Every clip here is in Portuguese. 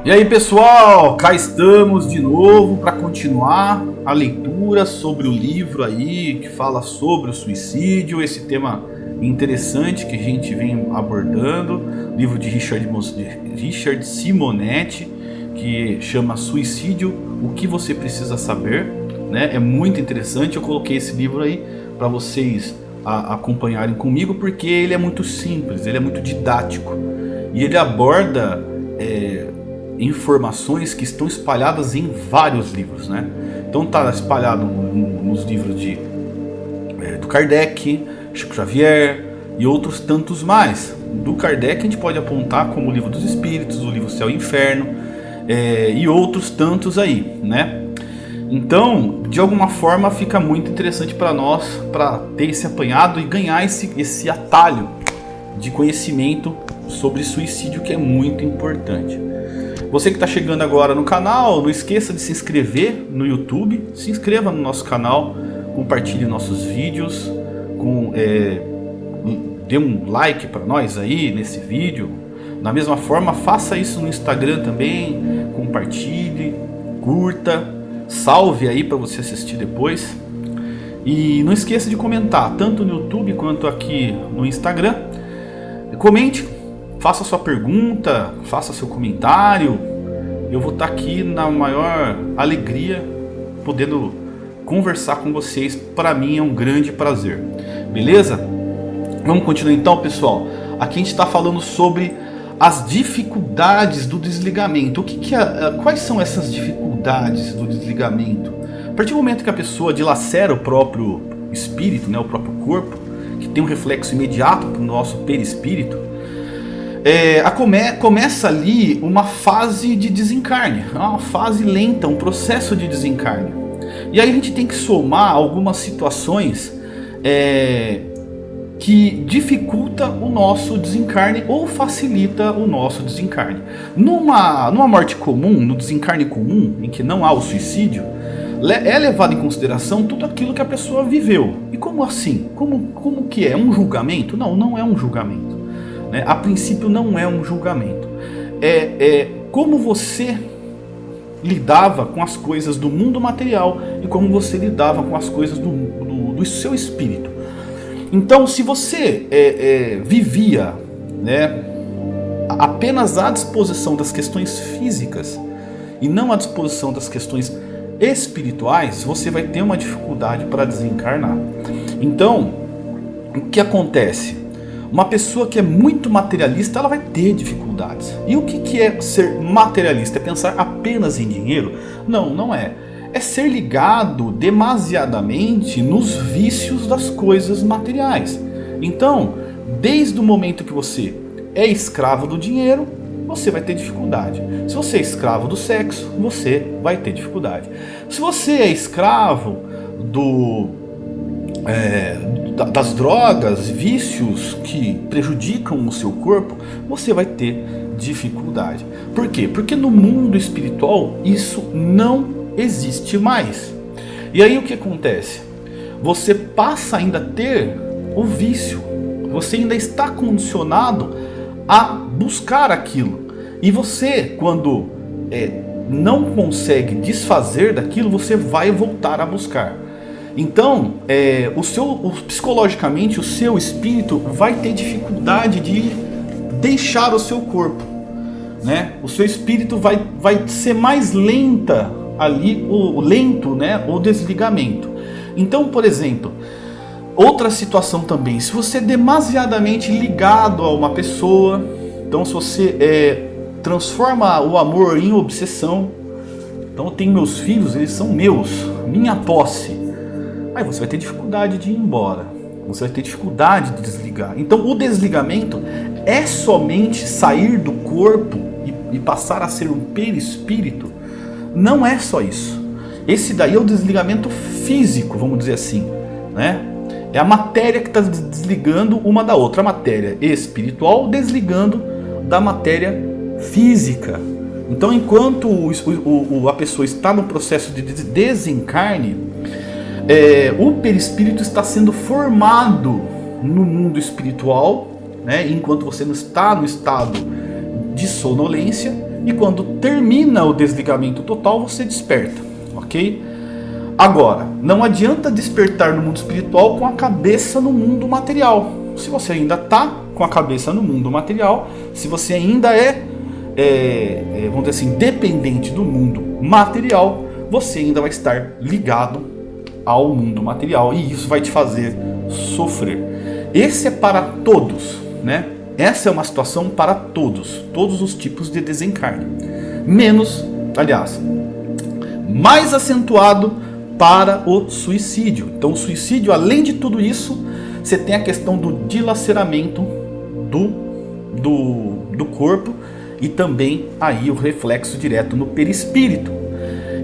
E aí pessoal, cá estamos de novo para continuar a leitura sobre o livro aí que fala sobre o suicídio, esse tema interessante que a gente vem abordando, livro de Richard Simonetti, que chama Suicídio, o que você precisa saber, né? É muito interessante, eu coloquei esse livro aí para vocês acompanharem comigo, porque ele é muito simples, ele é muito didático e ele aborda informações que estão espalhadas em vários livros, né? Então está espalhado nos livros do Kardec, Chico Xavier e outros tantos mais. Do Kardec a gente pode apontar como o Livro dos Espíritos, o livro Céu e Inferno e outros tantos aí, né? Então, de alguma forma fica muito interessante para nós, para ter esse apanhado e ganhar esse atalho de conhecimento sobre suicídio, que é muito importante. Você que está chegando agora no canal, não esqueça de se inscrever no YouTube, se inscreva no nosso canal, compartilhe nossos vídeos, dê um like para nós aí nesse vídeo. Da mesma forma, faça isso no Instagram também, compartilhe, curta, salve aí para você assistir depois. E não esqueça de comentar, tanto no YouTube quanto aqui no Instagram. Comente, faça sua pergunta, faça seu comentário. Eu vou estar aqui na maior alegria, podendo conversar com vocês. Para mim é um grande prazer. Beleza? Vamos continuar então, pessoal. Aqui a gente está falando sobre as dificuldades do desligamento. Quais são essas dificuldades do desligamento? A partir do momento que a pessoa dilacera o próprio espírito, né, o próprio corpo, que tem um reflexo imediato para o nosso perispírito, começa ali uma fase de desencarne, uma fase lenta, um processo de desencarne. E aí a gente tem que somar algumas situações que dificulta o nosso desencarne ou facilita o nosso desencarne. Numa morte comum, no desencarne comum, em que não há o suicídio, é levado em consideração tudo aquilo que a pessoa viveu. E como assim? Como que é? Um julgamento? Não, não é um julgamento. A princípio não é um julgamento. É como você lidava com as coisas do mundo material e como você lidava com as coisas do seu espírito. Então, se você vivia, né, apenas à disposição das questões físicas e não à disposição das questões espirituais, você vai ter uma dificuldade para desencarnar. Então, o que acontece? Uma pessoa que é muito materialista, ela vai ter dificuldades. E o que é ser materialista? É pensar apenas em dinheiro? Não, não é. É ser ligado demasiadamente nos vícios das coisas materiais. Então, desde o momento que você é escravo do dinheiro, você vai ter dificuldade. Se você é escravo do sexo, você vai ter dificuldade. Se você é escravo das drogas, vícios que prejudicam o seu corpo, você vai ter dificuldade. Por quê? Porque no mundo espiritual isso não existe mais. E aí o que acontece? Você passa ainda a ter o vício. Você ainda está condicionado a buscar aquilo. E você, quando não consegue desfazer daquilo, você vai voltar a buscar. Então, psicologicamente, o seu espírito vai ter dificuldade de deixar o seu corpo, né? O seu espírito vai ser mais lenta ali, o desligamento. Então, por exemplo, outra situação também, se você é demasiadamente ligado a uma pessoa, então se você transforma o amor em obsessão, então eu tenho meus filhos, eles são meus, minha posse. Aí você vai ter dificuldade de ir embora, você vai ter dificuldade de desligar. Então o desligamento é somente sair do corpo e passar a ser um perispírito. Não é só isso. Esse daí é o desligamento físico, vamos dizer assim, né? É a matéria que está desligando uma da outra, a matéria espiritual desligando da matéria física. Então enquanto a pessoa está no processo de desencarne, o perispírito está sendo formado no mundo espiritual, né, enquanto você não está no estado de sonolência, e quando termina o desligamento total, você desperta, ok? Agora, não adianta despertar no mundo espiritual com a cabeça no mundo material. Se você ainda está com a cabeça no mundo material, se você ainda vamos dizer assim, dependente do mundo material, você ainda vai estar ligado ao mundo material e isso vai te fazer sofrer. Esse é para todos, né? Essa é uma situação para todos os tipos de desencarne. Menos, aliás, mais acentuado para o suicídio. Então o suicídio, além de tudo isso, você tem a questão do dilaceramento do corpo e também aí o reflexo direto no perispírito.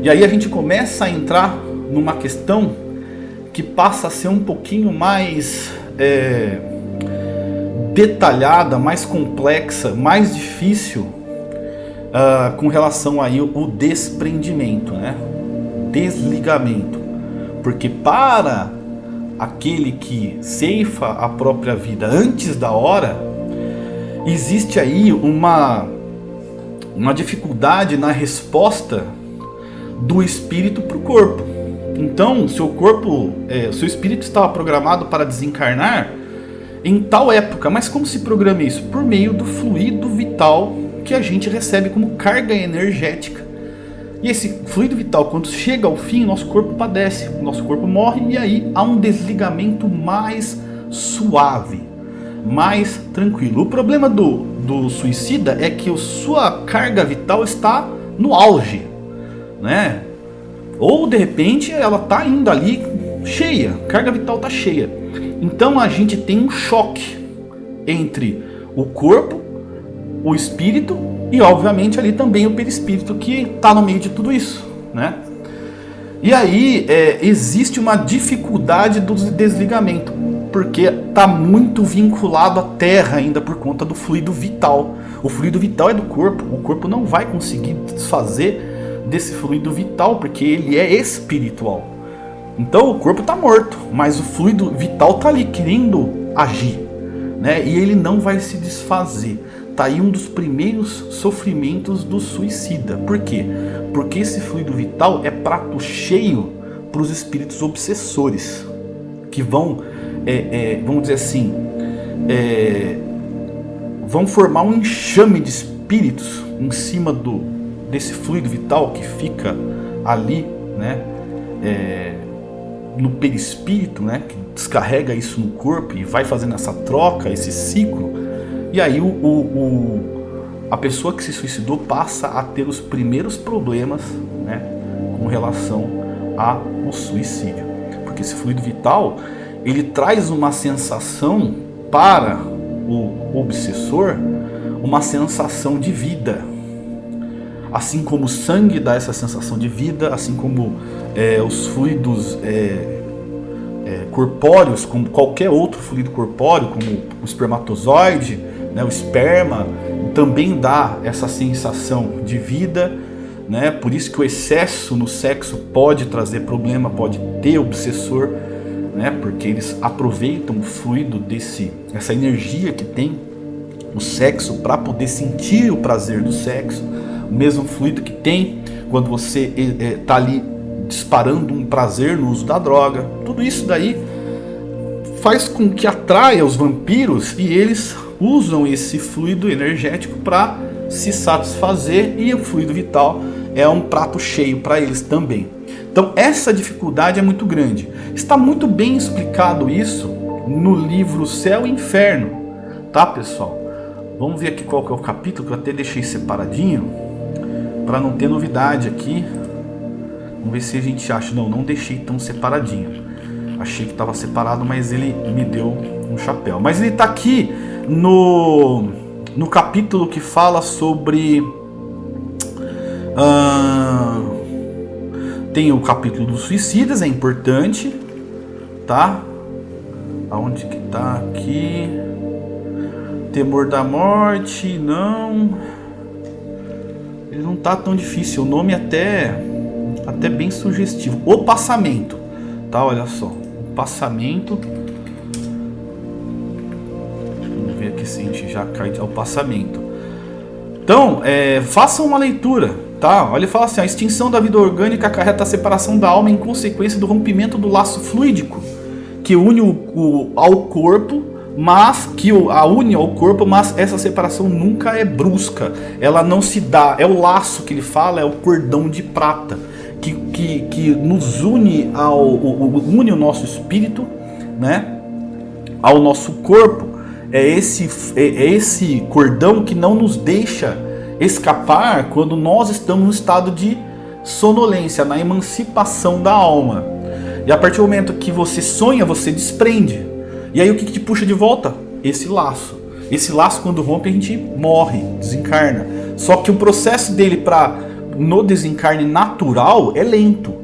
E aí a gente começa a entrar numa questão que passa a ser um pouquinho mais detalhada, mais complexa, mais difícil com relação aí ao desprendimento, né? Desligamento. Porque para aquele que ceifa a própria vida antes da hora, existe aí uma dificuldade na resposta do espírito para o corpo. Então, seu espírito estava programado para desencarnar em tal época, mas como se programa isso? Por meio do fluido vital que a gente recebe como carga energética. E esse fluido vital, quando chega ao fim, nosso corpo padece, nosso corpo morre, e aí há um desligamento mais suave, mais tranquilo. O problema do suicida é que a sua carga vital está no auge, né? Ou de repente ela está indo ali cheia, a carga vital está cheia. Então a gente tem um choque entre o corpo, o espírito e obviamente ali também o perispírito que está no meio de tudo isso, né? E aí existe uma dificuldade do desligamento, porque está muito vinculado à terra ainda por conta do fluido vital. O fluido vital é do corpo, o corpo não vai conseguir desfazer desse fluido vital, porque ele é espiritual. Então o corpo está morto, mas o fluido vital está ali querendo agir, né? E ele não vai se desfazer. Está aí um dos primeiros sofrimentos do suicida. Por quê? Porque esse fluido vital é prato cheio para os espíritos obsessores, que vão, vamos dizer assim, vão formar um enxame de espíritos em cima desse fluido vital que fica ali, né? No perispírito, né? Que descarrega isso no corpo e vai fazendo essa troca, esse ciclo. E aí a pessoa que se suicidou passa a ter os primeiros problemas, né, com relação ao suicídio. Porque esse fluido vital, ele traz uma sensação para o obsessor, uma sensação de vida. Assim como o sangue dá essa sensação de vida, assim como os fluidos corpóreos, como qualquer outro fluido corpóreo, como o espermatozoide, né, o esperma, também dá essa sensação de vida, né? Por isso que o excesso no sexo pode trazer problema, pode ter obsessor, né? Porque eles aproveitam o fluido essa energia que tem o sexo para poder sentir o prazer do sexo, o mesmo fluido que tem quando você está ali disparando um prazer no uso da droga. Tudo isso daí faz com que atraia os vampiros e eles usam esse fluido energético para se satisfazer, e o fluido vital é um prato cheio para eles também. Então essa dificuldade é muito grande. Está muito bem explicado isso no livro Céu e Inferno, tá, pessoal? Vamos ver aqui qual que é o capítulo, que eu até deixei separadinho para não ter novidade aqui. Vamos ver se a gente acha. Não deixei tão separadinho. Achei que estava separado, mas ele me deu um chapéu. Mas ele está aqui no capítulo que fala sobre... tem o capítulo dos suicidas, é importante, tá? Aonde que tá aqui? Temor da morte, não... Ele não tá tão difícil, o nome até bem sugestivo. O passamento, tá? Olha só, o passamento... Vamos ver aqui se a gente já cai ao passamento. Então, façam uma leitura, tá? Olha, ele fala assim: a extinção da vida orgânica acarreta a separação da alma em consequência do rompimento do laço fluídico que une ao corpo, mas une ao corpo, mas essa separação nunca é brusca. Ela não se dá. É o laço que ele fala, é o cordão de prata que nos une une o nosso espírito, né, ao nosso corpo. É esse cordão que não nos deixa escapar quando nós estamos no estado de sonolência, na emancipação da alma. E a partir do momento que você sonha, você desprende. E aí o que te puxa de volta? Esse laço. Esse laço, quando rompe, a gente morre, desencarna. Só que o processo dele no desencarne natural é lento.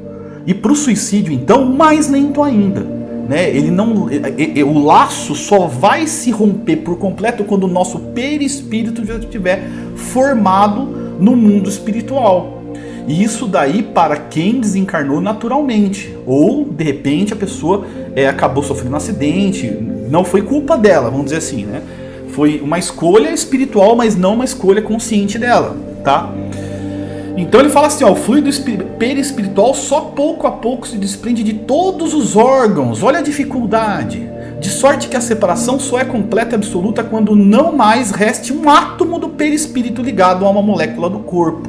E para o suicídio, então, mais lento ainda. Né? O laço só vai se romper por completo quando o nosso perispírito já estiver formado no mundo espiritual. E isso daí para quem desencarnou naturalmente. Ou, de repente, a pessoa acabou sofrendo um acidente. Não foi culpa dela, vamos dizer assim, né? Foi uma escolha espiritual, mas não uma escolha consciente dela, tá? Então ele fala assim, ó, o fluido perispiritual só pouco a pouco se desprende de todos os órgãos. Olha a dificuldade. De sorte que a separação só é completa e absoluta quando não mais reste um átomo do perispírito ligado a uma molécula do corpo.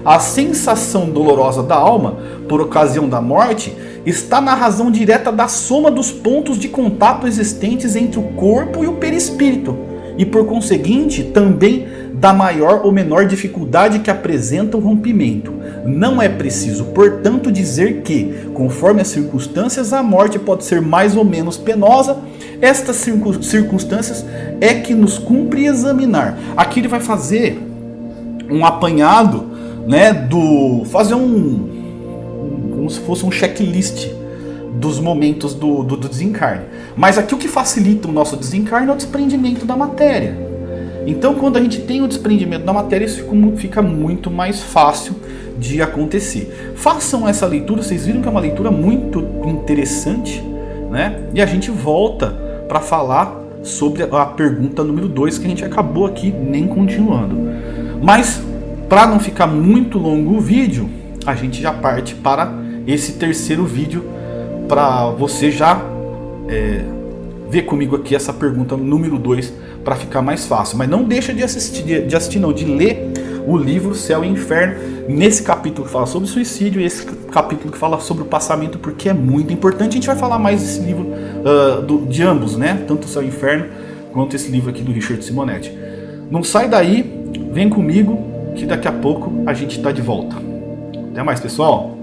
A sensação dolorosa da alma, por ocasião da morte, está na razão direta da soma dos pontos de contato existentes entre o corpo e o perispírito, e por conseguinte também da maior ou menor dificuldade que apresenta o rompimento. Não é preciso, portanto, dizer que, conforme as circunstâncias, a morte pode ser mais ou menos penosa. Estas circunstâncias é que nos cumpre examinar. Aqui ele vai fazer um apanhado, né, fazer como se fosse um checklist dos momentos do desencarne. Mas aqui o que facilita o nosso desencarne é o desprendimento da matéria. Então, quando a gente tem o desprendimento da matéria, isso fica muito mais fácil de acontecer. Façam essa leitura, vocês viram que é uma leitura muito interessante, né? E a gente volta para falar sobre a pergunta número 2, que a gente acabou aqui nem continuando. Mas, para não ficar muito longo o vídeo, a gente já parte para esse terceiro vídeo, para você já ver comigo aqui essa pergunta número 2, para ficar mais fácil. Mas não deixa de ler o livro Céu e Inferno, nesse capítulo que fala sobre suicídio e esse capítulo que fala sobre o passamento, porque é muito importante. A gente vai falar mais desse livro de ambos, né? Tanto o Céu e Inferno quanto esse livro aqui do Richard Simonetti. Não sai daí, vem comigo que daqui a pouco a gente está de volta. Até mais, pessoal!